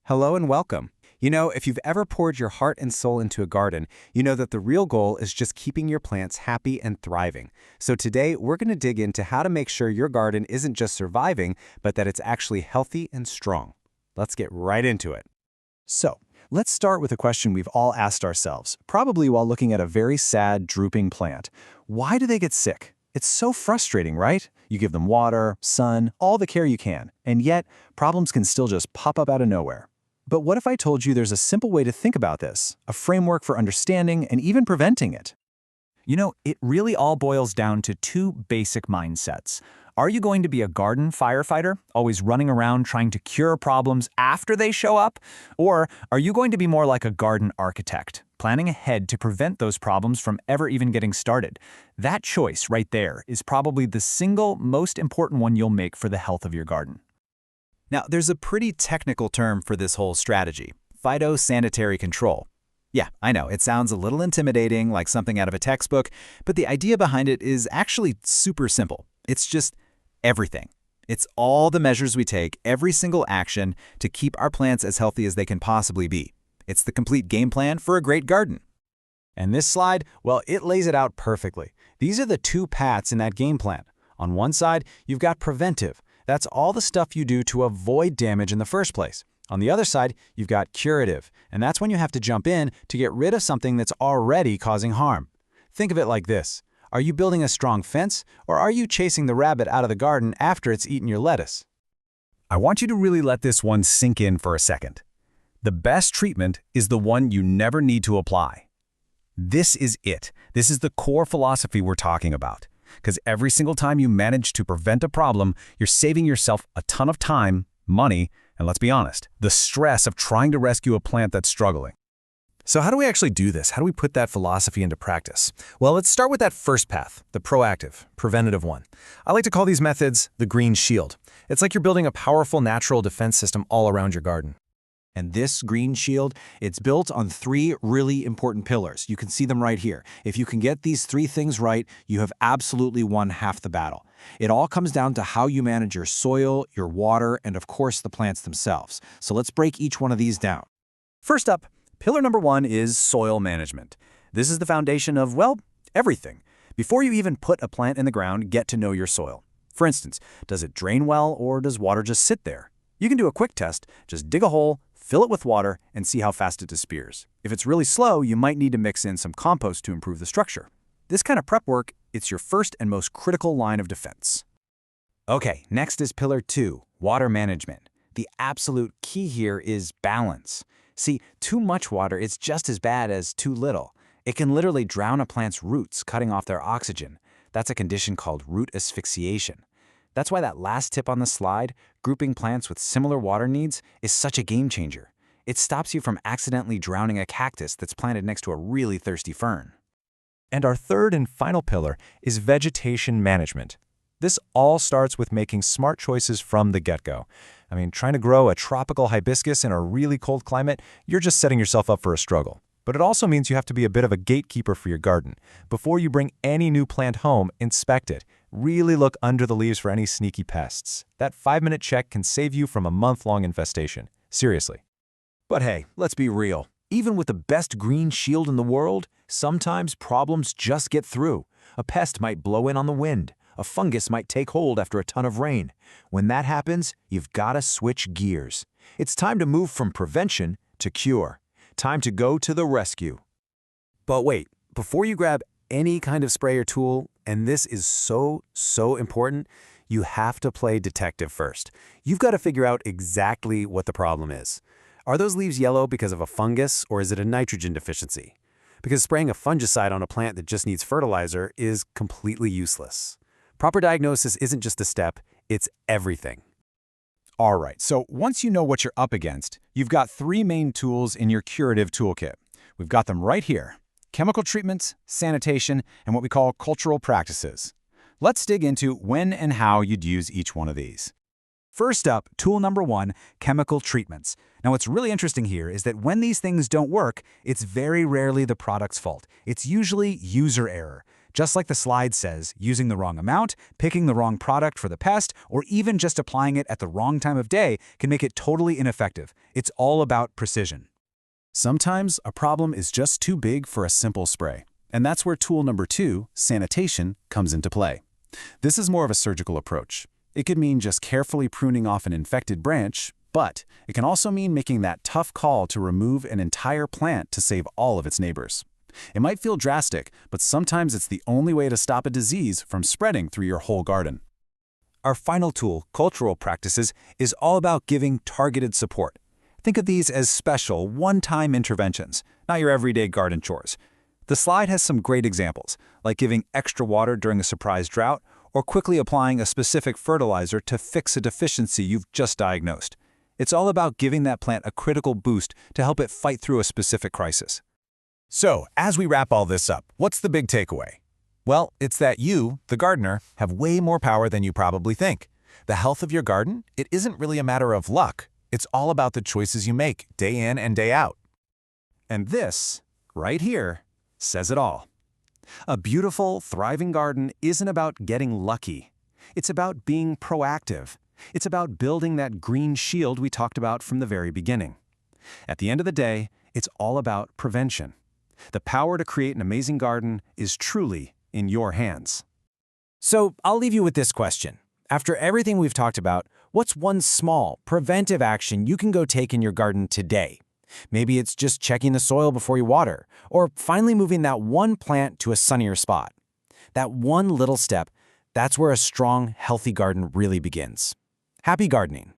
Hello and welcome. If you've ever poured your heart and soul into a garden, you know that the real goal is just keeping your plants happy and thriving. So today, we're going to dig into how to make sure your garden isn't just surviving, but that it's actually healthy and strong. Let's get right into it. So, let's start with a question we've all asked ourselves, probably while looking at a very sad, drooping plant. Why do they get sick? It's so frustrating, right? You give them water, sun, all the care you can, and yet problems can still just pop up out of nowhere. But what if I told you there's a simple way to think about this, a framework for understanding and even preventing it? It really all boils down to two basic mindsets. Are you going to be a garden firefighter, always running around trying to cure problems after they show up? Or are you going to be more like a garden architect, planning ahead to prevent those problems from ever even getting started? That choice right there is probably the single most important one you'll make for the health of your garden. Now, there's a pretty technical term for this whole strategy: phytosanitary control. Yeah, I know, it sounds a little intimidating, like something out of a textbook, but the idea behind it is actually super simple. It's just everything. It's all the measures we take, every single action, to keep our plants as healthy as they can possibly be. It's the complete game plan for a great garden. And this slide, well, it lays it out perfectly. These are the two paths in that game plan. On one side, you've got preventive. That's all the stuff you do to avoid damage in the first place. On the other side, you've got curative, and that's when you have to jump in to get rid of something that's already causing harm. Think of it like this. Are you building a strong fence, or are you chasing the rabbit out of the garden after it's eaten your lettuce? I want you to really let this one sink in for a second. The best treatment is the one you never need to apply. This is it. This is the core philosophy we're talking about. Because every single time you manage to prevent a problem, you're saving yourself a ton of time, money, and let's be honest, the stress of trying to rescue a plant that's struggling. So how do we actually do this? How do we put that philosophy into practice? Well, let's start with that first path, the proactive, preventative one. I like to call these methods the green shield. It's like you're building a powerful natural defense system all around your garden. And this green shield, it's built on three really important pillars. You can see them right here. If you can get these three things right, you have absolutely won half the battle. It all comes down to how you manage your soil, your water, and of course the plants themselves. So let's break each one of these down. First up, pillar number one is soil management. This is the foundation of, well, everything. Before you even put a plant in the ground, get to know your soil. For instance, does it drain well or does water just sit there? You can do a quick test. Just dig a hole, fill it with water, and see how fast it disappears. If it's really slow, you might need to mix in some compost to improve the structure. This kind of prep work, it's your first and most critical line of defense. Okay, next is pillar 2, water management. The absolute key here is balance. See, too much water is just as bad as too little. It can literally drown a plant's roots, cutting off their oxygen. That's a condition called root asphyxiation. That's why that last tip on the slide, grouping plants with similar water needs, is such a game changer. It stops you from accidentally drowning a cactus that's planted next to a really thirsty fern. And our third and final pillar is vegetation management. This all starts with making smart choices from the get-go. Trying to grow a tropical hibiscus in a really cold climate, you're just setting yourself up for a struggle. But it also means you have to be a bit of a gatekeeper for your garden. Before you bring any new plant home, inspect it. Really look under the leaves for any sneaky pests. That 5-minute check can save you from a month-long infestation. Seriously. But hey, let's be real. Even with the best green shield in the world, sometimes problems just get through. A pest might blow in on the wind. A fungus might take hold after a ton of rain. When that happens, you've got to switch gears. It's time to move from prevention to cure. Time to go to the rescue. But wait, before you grab any kind of sprayer tool, and this is so important, you have to play detective first. You've got to figure out exactly what the problem is. Are those leaves yellow because of a fungus, or is it a nitrogen deficiency? Because spraying a fungicide on a plant that just needs fertilizer is completely useless. Proper diagnosis isn't just a step, it's everything. All right, so once you know what you're up against, you've got three main tools in your curative toolkit. We've got them right here: chemical treatments, sanitation, and what we call cultural practices. Let's dig into when and how you'd use each one of these. First up, tool number 1, chemical treatments. Now what's really interesting here is that when these things don't work, it's very rarely the product's fault. It's usually user error. Just like the slide says, using the wrong amount, picking the wrong product for the pest, or even just applying it at the wrong time of day can make it totally ineffective. It's all about precision. Sometimes a problem is just too big for a simple spray. And that's where tool number 2, sanitation, comes into play. This is more of a surgical approach. It could mean just carefully pruning off an infected branch, but it can also mean making that tough call to remove an entire plant to save all of its neighbors. It might feel drastic, but sometimes it's the only way to stop a disease from spreading through your whole garden. Our final tool, cultural practices, is all about giving targeted support. Think of these as special, one-time interventions, not your everyday garden chores. The slide has some great examples, like giving extra water during a surprise drought, or quickly applying a specific fertilizer to fix a deficiency you've just diagnosed. It's all about giving that plant a critical boost to help it fight through a specific crisis. So, as we wrap all this up, what's the big takeaway? Well, it's that you, the gardener, have way more power than you probably think. The health of your garden, it isn't really a matter of luck. It's all about the choices you make day in and day out. And this, right here, says it all. A beautiful, thriving garden isn't about getting lucky. It's about being proactive. It's about building that green shield we talked about from the very beginning. At the end of the day, it's all about prevention. The power to create an amazing garden is truly in your hands. So I'll leave you with this question. After everything we've talked about, what's one small, preventive action you can go take in your garden today? Maybe it's just checking the soil before you water, or finally moving that one plant to a sunnier spot. That one little step, that's where a strong, healthy garden really begins. Happy gardening!